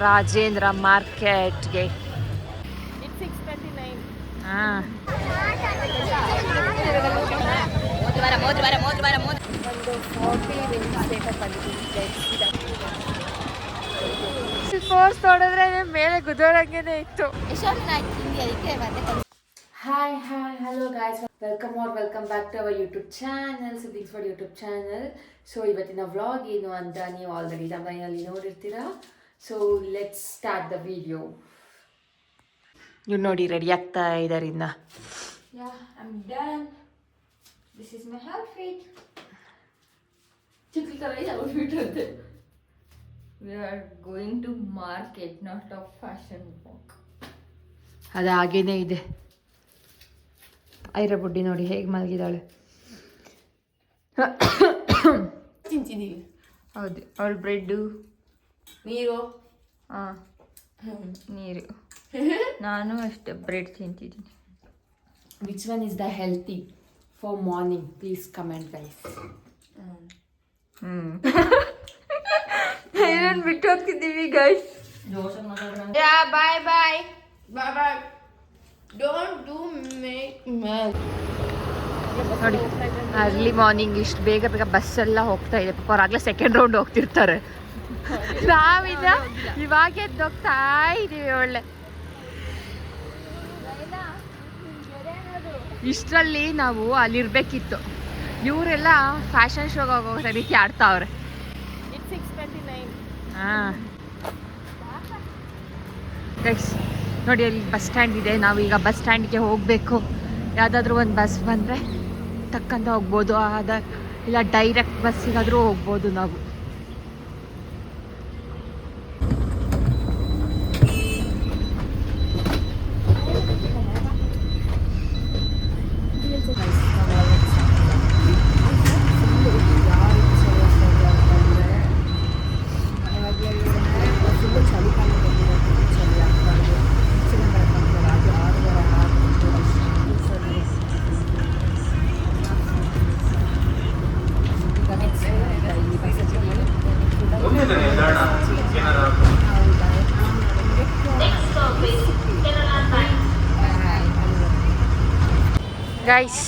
ರಾಜೇಂದ್ರ ಮಾರ್ಕೆಟ್ಗೆ. ಹಾಂ, ಫೋರ್ಸ್ ನೋಡಿದ್ರೆ ಮೇಲೆ ಗುದ್ದೋಳಂಗೆನೆ ಇತ್ತು. Hi hello guys, welcome back to our YouTube channel, Siddiqs for YouTube channel. So ಇವತ್ತಿನ ವ್ಲಾಗ್ ಏನು ಅಂತ ನೀವು ಆಲ್ರೆಡಿ ತಮ್ಮನಲ್ಲಿ ನೋಡಿರ್ತೀರಾ. So let's start the video. ಇವ್ರು ನೋಡಿ ರೆಡಿ ಆಗ್ತಾ ಇದ್ದಾರೆ ಇನ್ನ. I'm done. This is my outfit. We are going to market, not a fashion walk. ಅದು ಹಾಗೇನೇ ಇದೆ. ಐರ ಬುಡ್ಡಿ ನೋಡಿ ಹೇಗೆ ಮಲಗಿದಾಳೆ. ತಿಂತಿದ್ದೀವಿ. ಹೌದು, ಅವಳು ಬ್ರೆಡ್ಡು, ನೀರು. ಹಾಂ, ನೀರು. ನಾನು ಅಷ್ಟೇ bread ತಿಂತಿದ್ದೀನಿ. Which one is the healthy for morning? Please comment, guys. ಏನನ್ನು ಬಿಟ್ಟು ಹೋಗ್ತಿದ್ದೀವಿ guys. Bye. Don't do make mess. ನೋಡಿ ಅರ್ಲಿ ಮಾರ್ನಿಂಗ್ ಇಷ್ಟು ಬೇಗ ಬಸ್ಸೆಲ್ಲ ಹೋಗ್ತಾ ಇದೆ. ಪಾಪ ಅವ್ರಾಗಲೇ ಸೆಕೆಂಡ್ ರೌಂಡ್ ಹೋಗ್ತಿರ್ತಾರೆ. ನಾವಿದ ಇವಾಗ ಎದ್ದು ಹೋಗ್ತಾ ಇದ್ದೀವಿ. ಒಳ್ಳೆ ಇಷ್ಟರಲ್ಲಿ ನಾವು ಅಲ್ಲಿರ್ಬೇಕಿತ್ತು. ಇವರೆಲ್ಲ ಫ್ಯಾಷನ್ ಶೋಗೆ ಹೋಗೋ ರೀತಿ ಆಡ್ತಾವ್ರೆ. ಹಾಂ ಗೈಸ್ ನೋಡಿ, ಅಲ್ಲಿ ಬಸ್ ಸ್ಟ್ಯಾಂಡ್ ಇದೆ. ನಾವೀಗ ಬಸ್ ಸ್ಟ್ಯಾಂಡ್ಗೆ ಹೋಗಬೇಕು. ಯಾವುದಾದ್ರೂ ಒಂದು ಬಸ್ ಬಂದರೆ ಟಕ್ಕಂತ ಹೋಗ್ಬೋದು, ಇಲ್ಲ ಡೈರೆಕ್ಟ್ ಬಸ್ಸಿಗಾದರೂ ಹೋಗ್ಬೋದು ನಾವು. ಗೈಸ್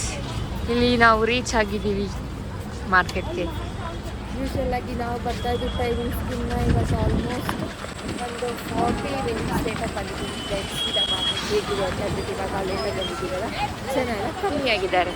ಇಲ್ಲಿ ನಾವು ರೀಚ್ ಆಗಿದ್ದೀವಿ ಮಾರ್ಕೆಟ್ಗೆ. ಯೂಶಲ್ ಆಗಿ ನಾವು ಬರ್ತಾ ಇದ್ದು ಟೈಮಿಂಗ್ಸ್ಗಿನ್ನ ಇವಾಗ ಆಲ್ಮೋಸ್ಟ್ ಒಂದು 40 ಮಿನಿಟ್ಸ್ ಲೇಟಾಗಿ ಬಂದಿದ್ದೀವಿ. ಸೀದಾ ಮಾರ್ಕೆಟ್ ಹೇಗಿದೆ ಅಂತ ಹೇಳ್ಬಿಟ್ಟು ಇವಾಗ ಲೇಟಾಗಿ ಬಂದಿದ್ದೀವಲ್ಲ, ಜನ ಎಲ್ಲ ಕಮ್ಮಿ ಆಗಿದ್ದಾರೆ.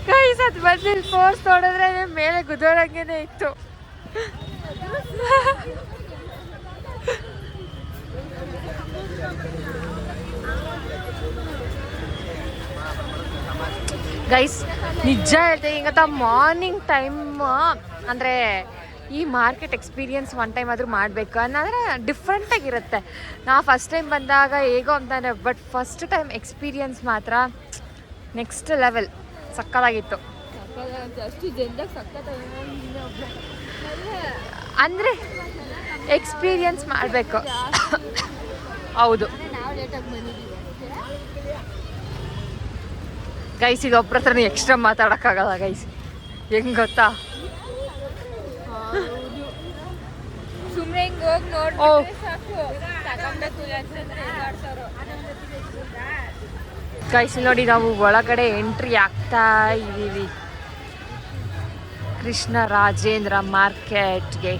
ಗೈಸ್ ಅದು ಬಂದು ಫೋರ್ಸ್ ನೋಡಿದ್ರೆ ಮೇಲೆ ಗುದ್ದೋಳಂಗೆನೆ ಇತ್ತು. ಗೈಸ್ ನಿಜ ಹೇಳ್ತೀನಿ, ಈಗ ಮಾರ್ನಿಂಗ್ ಟೈಮ್ ಅಂದರೆ ಈ ಮಾರ್ಕೆಟ್ ಎಕ್ಸ್ಪೀರಿಯನ್ಸ್ ಒನ್ ಟೈಮ್ ಆದರೂ ಮಾಡಬೇಕು ಅನ್ನೋದ್ರೆ ಡಿಫ್ರೆಂಟಾಗಿರುತ್ತೆ. ನಾವು ಫಸ್ಟ್ ಟೈಮ್ ಬಂದಾಗ ಹೇಗೋ ಅಂತಂದರೆ, ಬಟ್ ಫಸ್ಟ್ ಟೈಮ್ ಎಕ್ಸ್ಪೀರಿಯನ್ಸ್ ಮಾತ್ರ ನೆಕ್ಸ್ಟ್ ಲೆವೆಲ್ ಸಕ್ಕತ್ತಾಗಿತ್ತು. ಅಂದರೆ ಎಕ್ಸ್ಪೀರಿಯನ್ಸ್ ಮಾಡಬೇಕು. ಹೌದು ಗೈಸ್, ಈಗ ಒಬ್ಬರ ಹತ್ರನೂ ಎಕ್ಸ್ಟ್ರಾ ಮಾತಾಡೋಕ್ಕಾಗಲ್ಲ ಗೈಸ್. ಹೆಂಗೆ ಗೊತ್ತಾ, ಗೈಸ್ ನೋಡಿ ನಾವು ಒಳಗಡೆ ಎಂಟ್ರಿ ಆಗ್ತಾ ಇದ್ದೀವಿ ಕೃಷ್ಣ ರಾಜೇಂದ್ರ ಮಾರ್ಕೆಟ್ಗೆ.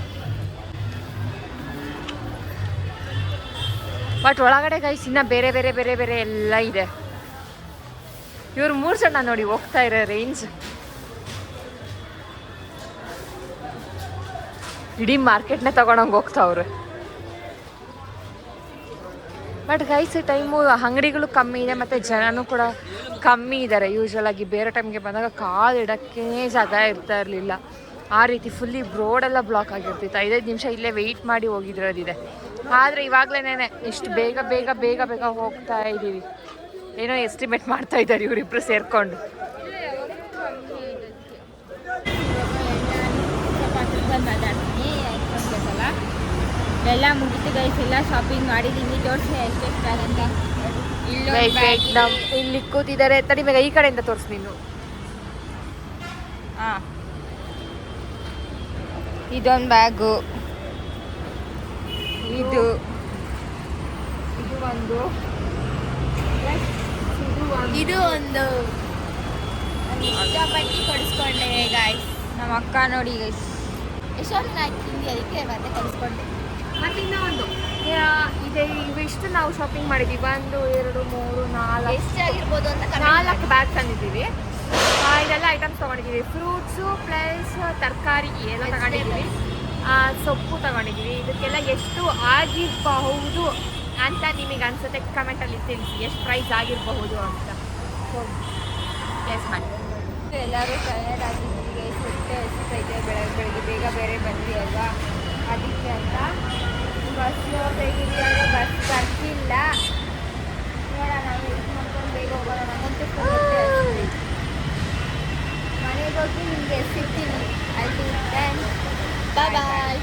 ಬಟ್ ಒಳಗಡೆ ಗೈಸ್ ಇನ್ನ ಬೇರೆ ಎಲ್ಲ ಇದೆ. ಇವ್ರು 3 ಜನ ನೋಡಿ ಹೋಗ್ತಾ ಇರೋ ರೇಂಜ್. ಇಡೀ ಮಾರ್ಕೆಟ್ನೇ ತಗೊಂಡಂಗೆ ಹೋಗ್ತಾವ್ರೆ. ಬಟ್ ಗೈಸ್ ಟೈಮು ಅಂಗಡಿಗಳು ಕಮ್ಮಿ ಇದೆ ಮತ್ತು ಜನನೂ ಕೂಡ ಕಮ್ಮಿ ಇದ್ದಾರೆ. ಯೂಶ್ವಲ್ ಆಗಿ ಬೇರೆ ಟೈಮ್ಗೆ ಬಂದಾಗ ಕಾಲು ಇಡೋಕ್ಕೇ ಜಾಗ ಇರ್ತಾ ಇರಲಿಲ್ಲ. ಆ ರೀತಿ ಫುಲ್ಲಿ ರೋಡೆಲ್ಲ ಬ್ಲಾಕ್ ಆಗಿರ್ತಿತ್ತು. 5 ನಿಮಿಷ ಇಲ್ಲೇ ವೆಯ್ಟ್ ಮಾಡಿ ಹೋಗಿದ್ರದಿದೆ. ಆದರೆ ಇವಾಗಲೇ ಇಷ್ಟು ಬೇಗ ಹೋಗ್ತಾ ಇದ್ದೀವಿ. ಏನೋ ಎಸ್ಟಿಮೇಟ್ ಮಾಡ್ತಾ ಇದ್ದಾರೆ ಇವರಿಬ್ರು ಸೇರ್ಕೊಂಡು. ಮಾತಾಡ್ತೀನಿ ಎಲ್ಲ ಮುಗಿತು ಗೈಸ್, ಎಲ್ಲ ಶಾಪಿಂಗ್ ಮಾಡಿದ್ದೀನಿ. ತೋರಿಸಿ ಎಷ್ಟೆಷ್ಟಾಗಂತ. ಇಲ್ಲಿ ಕೂತಿದ್ದಾರೆ. ತಡಿ ಬೇಗ ಈ ಕಡೆಯಿಂದ ತೋರಿಸಿ ನೀನು. ಹಾಂ, ಇದೊಂದು ಬ್ಯಾಗು, ಇದು ಒಂದು, ಇದು ಒಂದು ಇಷ್ಟಪಟ್ಟು ಕೊಡಿಸ್ಕೊಂಡೆ ಗಾಯ್ಸ್. ನಮ್ಮ ಅಕ್ಕ ನೋಡಿ ಗೈಸ್ ಎಷ್ಟೊಂದು ಹಾಕಿಂದು, ಅದಕ್ಕೆ ಮತ್ತೆ ಕೊಡಿಸ್ಕೊಂಡೆ. ಮತ್ತೆ ಇನ್ನೂ ಒಂದು ಇದೆ, ಇವಿಷ್ಟು ನಾವು ಶಾಪಿಂಗ್ ಮಾಡಿದ್ದೀವಿ. 1 2 3 4 ಎಷ್ಟಾಗಿರ್ಬೋದು ಅಂತ 4 ಬ್ಯಾಗ್ ತಂದಿದ್ದೀವಿ. ಇದೆಲ್ಲ ಐಟಮ್ಸ್ ತೊಗೊಂಡಿದ್ದೀವಿ. ಫ್ರೂಟ್ಸು ಪ್ಲಸ್ ತರಕಾರಿ ಎಲ್ಲ ತಗೊಂಡಿದ್ದೀವಿ. ಸೊಪ್ಪು ತಗೊಂಡಿದ್ದೀವಿ. ಇದಕ್ಕೆಲ್ಲ ಎಷ್ಟು ಆಗಿರಬಹುದು ಅಂತ ನಿಮಗೆ ಅನ್ಸುತ್ತೆ ಕಮೆಂಟಲ್ಲಿ ತಿಳಿಸಿ, ಎಷ್ಟು ಪ್ರೈಸ್ ಆಗಿರಬಹುದು ಅಂತ. ಸೊ ಗೆಸ್ ಮಾಡಿ. ಎಲ್ಲರೂ ಟಯರ್ಡ್ ಆಗಿದ್ದೀವಿ, ಹೊಟ್ಟೆ ಹಸಿತೈತೆ. ಬೆಳಗ್ಗೆ ಬೇಗ ಬೇರೆ ಬಂದ್ವಿ ಅಲ್ವಾ, ಅದಕ್ಕೆ ಅಂತ ಬಸ್ ಬೇಕಿದೆ. ಬಸ್ ಬರ್ತಿಲ್ಲ, ನೋಡೋಣ ವೆಯ್ಟ್ ಮಾಡ್ಕೊಂಡು ಬೇಗ ಹೋಗೋಣ. ನಮ್ಮಂತೂ ಹೊಟ್ಟೆ ಹಸಿತೈತೆ. ಮನೆಗೆ ಹೋಗಿ ನಿಮಗೆ ಸಿಗ್ತೀನಿ. ಅಲ್ಲಿ ಬಾಯ್ ಬಾಯ್.